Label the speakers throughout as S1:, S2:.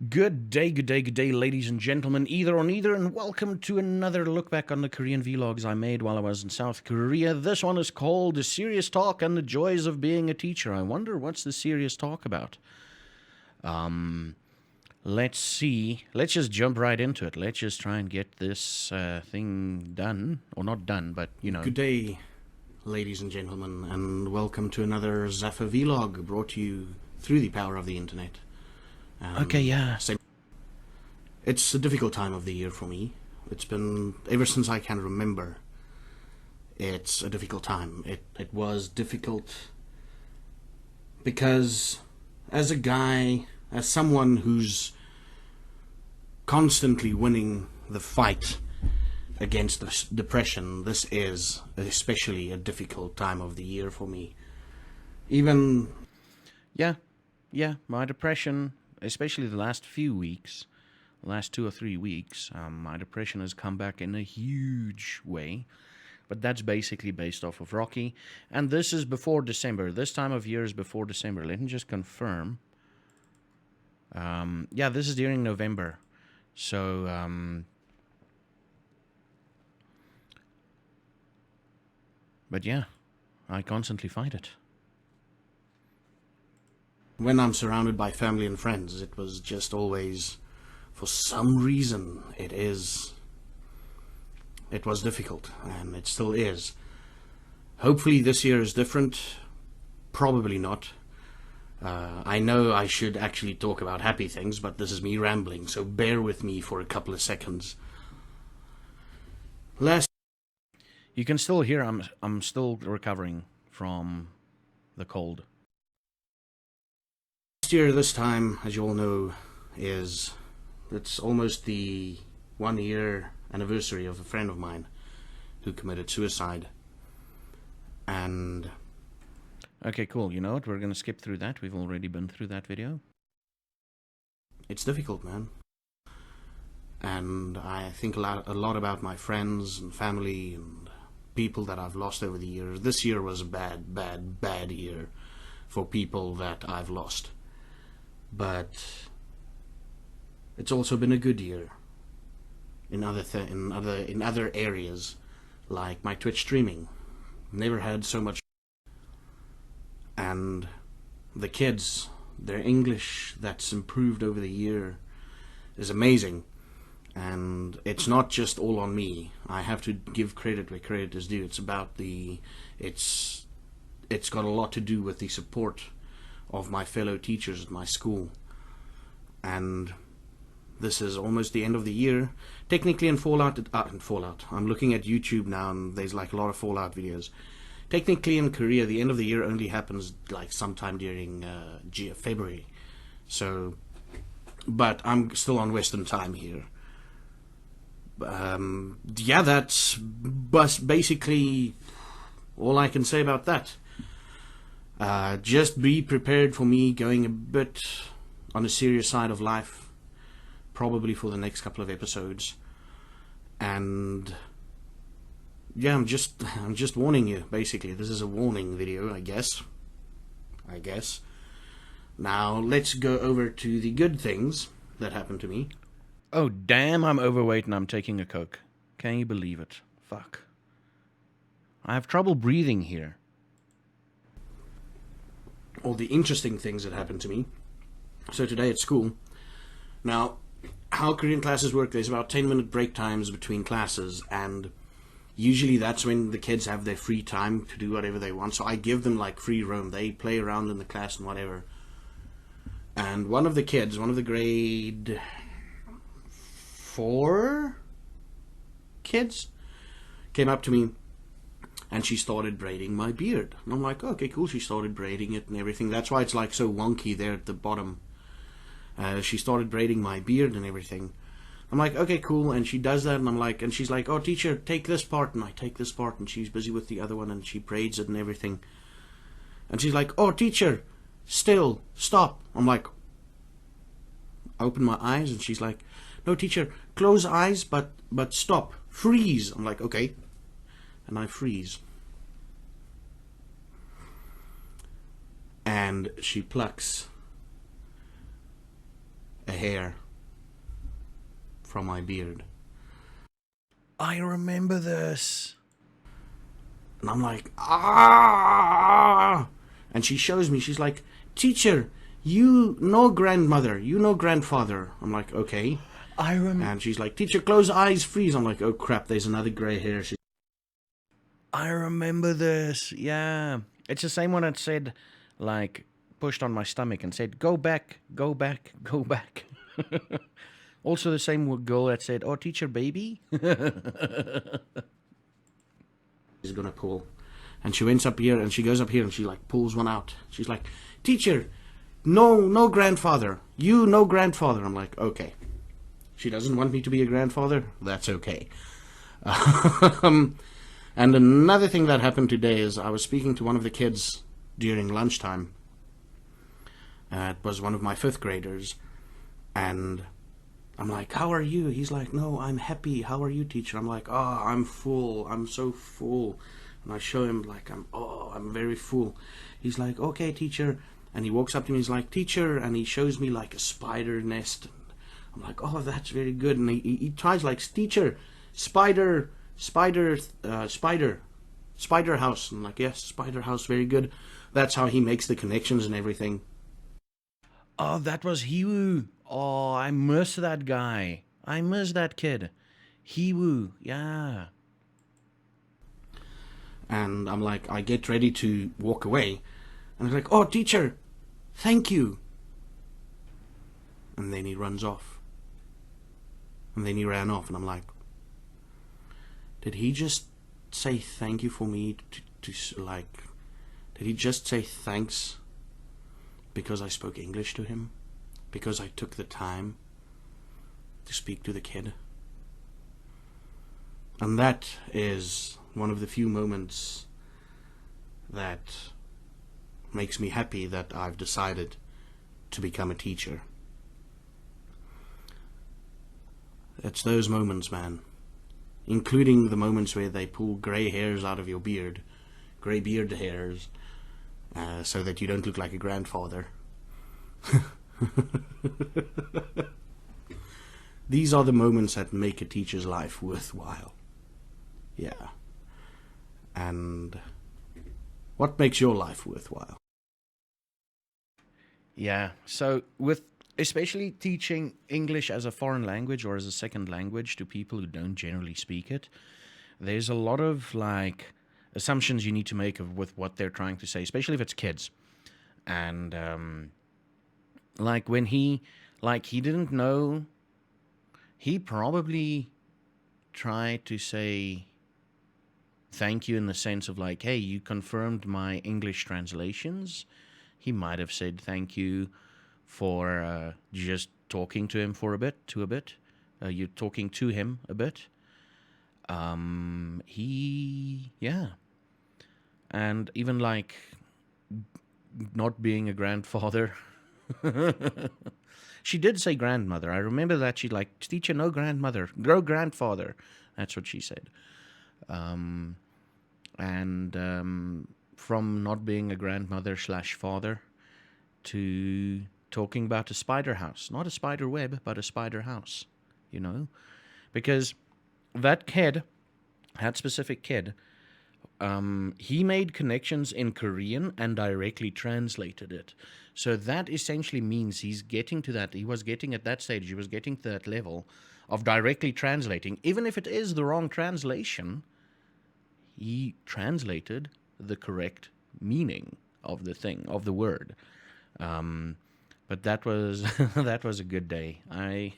S1: Good day, good day, good day, ladies and gentlemen, either or neither, and welcome to another look back on the Korean vlogs I made while I was in South Korea. This one is called Serious Talk and the Joys of Being a Teacher. I wonder what's the serious talk about. Let's see. Let's just jump right into it. Let's just try and get this thing done. Or not done, but, you know.
S2: Good day, ladies and gentlemen, and welcome to another Zaffa vlog brought to you through the power of the internet.
S1: Okay, yeah.
S2: It's a difficult time of the year for me. It's been, ever since I can remember, it's a difficult time. It was difficult because as a guy, as someone who's constantly winning the fight against the depression, this is especially a difficult time of the year for me. Even...
S1: Yeah, my depression, especially the last few weeks, last 2 or 3 weeks, my depression has come back in a huge way. But that's basically based off of Rocky. And this is before December. This time of year is before December. Let me just confirm. Yeah, this is during November. So, but yeah, I constantly fight it.
S2: When I'm surrounded by family and friends, it was just always, for some reason, it was difficult, and it still is. Hopefully this year is different. Probably not. I know I should actually talk about happy things, but this is me rambling, so bear with me for a couple of seconds.
S1: You can still hear I'm still recovering from the cold.
S2: Last year, this time, as you all know, it's almost the 1-year anniversary of a friend of mine who committed suicide. And
S1: okay, cool. You know what? We're gonna skip through that. We've already been through that video.
S2: it's difficult, man. And I think a lot about my friends and family and people that I've lost over the years. This year was a bad year for people that I've lost. But it's also been a good year in other areas, like my Twitch streaming. Never had so much. And the kids, their English that's improved over the year is amazing. And it's not just all on me. I have to give credit where credit is due. It's got a lot to do with the support of my fellow teachers at my school. And this is almost the end of the year. Technically in Fallout, I'm looking at YouTube now and there's like a lot of Fallout videos. Technically in Korea, the end of the year only happens like sometime during February. So, but I'm still on Western time here. Yeah, that's basically all I can say about that. Just be prepared for me going a bit on the serious side of life, probably for the next couple of episodes. And yeah, I'm just warning you, basically. This is a warning video, I guess. Now, let's go over to the good things that happened to me.
S1: Oh, damn, I'm overweight and I'm taking a Coke. Can you believe it? Fuck. I have trouble breathing here.
S2: All the interesting things that happened to me. So today at school, now, how Korean classes work, there's about 10-minute break times between classes, and usually that's when the kids have their free time to do whatever they want. So I give them like free roam. They play around in the class and whatever. And one of the grade 4 kids came up to me and she started braiding my beard. And I'm like, okay, cool. She started braiding it and everything. That's why it's like so wonky there at the bottom. She started braiding my beard and everything. I'm like, okay, cool. And she does that, and I'm like, and she's like, oh, teacher, take this part. And I take this part, and she's busy with the other one, and she braids it and everything. And she's like, oh, teacher, still, stop. I'm like, I open my eyes, and she's like, no, teacher, close eyes, but stop, freeze. I'm like, okay. And I freeze. And she plucks a hair from my beard.
S1: I remember this.
S2: And I'm like, ah! And she shows me, she's like, teacher, you know grandmother, you know grandfather. I'm like, okay. And she's like, teacher, close eyes, freeze. I'm like, oh crap, there's another grey hair.
S1: I remember this. Yeah. It's the same one that said, like, pushed on my stomach and said, go back, go back, go back. Also the same girl that said, oh, teacher, baby.
S2: She's gonna pull. And she went up here and she goes up here and she like pulls one out. She's like, teacher, no grandfather. You no grandfather. I'm like, okay. She doesn't want me to be a grandfather. That's okay. And another thing that happened today is I was speaking to one of the kids during lunchtime. It was one of my 5th graders. And I'm like, how are you? He's like, no, I'm happy. How are you, teacher? I'm like, oh, I'm full. I'm so full. And I show him like, I'm very full. He's like, okay, teacher. And he walks up to me, he's like, teacher. And he shows me like a spider nest. I'm like, oh, that's very good. And he tries like, teacher, spider house. I'm like, yes, spider house, very good. That's how he makes the connections and everything.
S1: Oh, that was Hiwu. Oh, I miss that guy. I miss that kid. Hiwu, yeah.
S2: And I'm like, I get ready to walk away. And he's like, oh, teacher, thank you. And then he runs off. And then he ran off. And I'm like, did he just say thank you for me to like, did he just say thanks because I spoke English to him? Because I took the time to speak to the kid? And that is one of the few moments that makes me happy that I've decided to become a teacher. It's those moments, man. Including the moments where they pull grey hairs out of your beard, grey beard hairs, so that you don't look like a grandfather. These are the moments that make a teacher's life worthwhile. Yeah. And what makes your life worthwhile?
S1: Yeah, so with especially teaching English as a foreign language or as a second language to people who don't generally speak it, there's a lot of like assumptions you need to make with what they're trying to say, especially if it's kids. And like when he didn't know, he probably tried to say thank you in the sense of like, hey, you confirmed my English translations. He might have said thank you for just talking to him for a bit. You're talking to him a bit. Yeah. And even like not being a grandfather. She did say grandmother. I remember that she like, teacher, no grandmother, grow grandfather. That's what she said. From not being a grandmother / father to talking about a spider house, not a spider web, but a spider house, you know, because that specific kid, he made connections in Korean and directly translated it. So that essentially means he was getting at that stage, he was getting to that level of directly translating. Even if it is the wrong translation, he translated the correct meaning of the thing, of the word. But that was that was a good day. I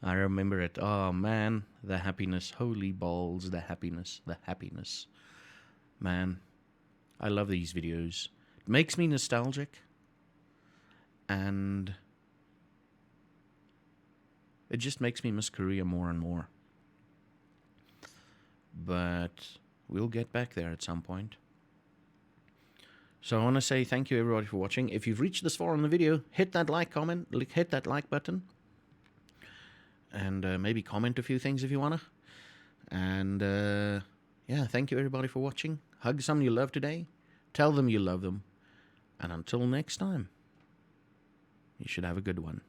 S1: I remember it. Oh man, the happiness. Holy balls, the happiness. The happiness. Man, I love these videos. It makes me nostalgic. And it just makes me miss Korea more and more. But we'll get back there at some point. So I want to say thank you everybody for watching. If you've reached this far in the video, hit that like button. And maybe comment a few things if you want to. And yeah, thank you everybody for watching. Hug someone you love today. Tell them you love them. And until next time. You should have a good one.